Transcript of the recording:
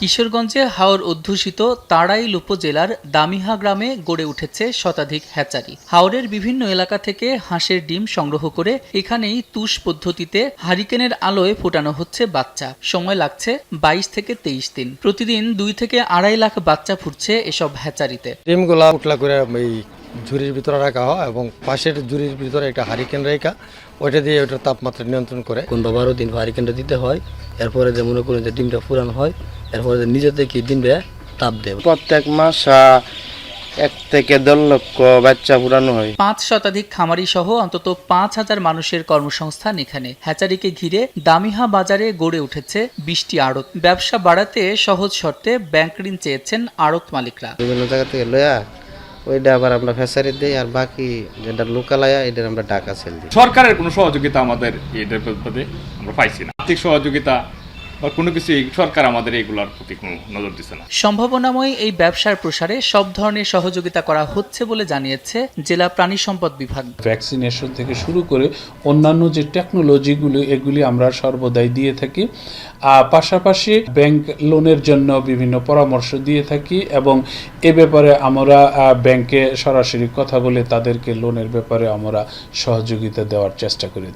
কিশোরগঞ্জে হাওর অধ্যুষিত তাড়াইল উপজেলার দামিহা গ্রামে গড়ে উঠেছে শতাধিক হ্যাচারি। হাওরের বিভিন্ন এলাকা থেকে হাঁসের ডিম সংগ্রহ করে এখানেই তুষ পদ্ধতিতে হারিকেনের আলোয় ফোটানো হচ্ছে বাচ্চা। সময় লাগছে 22 থেকে 23 দিন। প্রতিদিন 2 থেকে 2.5 লাখ বাচ্চা ফুটছে এসব হ্যাচারিতে। ডিমগুলা উঠলা করে এই ঝুড়ির ভিতরে রাখা হয় এবং পাশের ঝুড়ির ভিতরে একটা হারিকেন রেখা, ওইটা দিয়ে ওটার তাপমাত্রা নিয়ন্ত্রণ করে 15-12 দিন হারিকেনটা দিতে হয়। এরপরে যে মনে করেন যে ডিমটা ফুরানো হয়, এরপরে যে নিজে থেকে ডিমটা তাপ দেয়। প্রত্যেক মাস 1 থেকে 1.5 লক্ষ বাচ্চা ফুরানো হয়। 5 শতাধিক খামারি সহ অন্তত 5,000 মানুষের কর্মসংস্থান এখানে। হ্যাচারিকে ঘিরে দামিহা বাজারে গড়ে উঠেছে 20টি আড়ত। ব্যবসা বাড়াতে সহজ শর্তে ব্যাংক ঋণ চেয়েছেন আড়ত মালিকরা। বিভিন্ন জায়গা থেকে লয়া ওইটা আবার আমরা ফেসারি দিই, আর বাকি যেটা লোকাল আয়া এটা আমরা ঢাকা সেল দিই। সরকারের কোনো সহযোগিতা আমাদের এটার প্রতি আমরা পাইছি না। আর্থিক সহযোগিতা বা কোনো কিছু সরকার আমাদের এগুলোর প্রতি কোনো নজর দিচ্ছে না। সম্ভাবনাময় এই ব্যবসার প্রসারে সব ধরনের সহযোগিতা করা হচ্ছে বলে জানিয়েছে জেলা প্রাণী সম্পদ বিভাগ। ভ্যাকসিনেশন থেকে শুরু করে অন্যান্য যে টেকনোলজিগুলো এগুলি আমরা সর্বদাই দিয়ে থাকি। পাশাপাশি ব্যাংক লোনের জন্য বিভিন্ন পরামর্শ দিয়ে থাকি এবং এ ব্যাপারে আমরা ব্যাংকে সরাসরি কথা বলে তাদেরকে লোনের ব্যাপারে আমরা সহযোগিতা দেওয়ার চেষ্টা করি।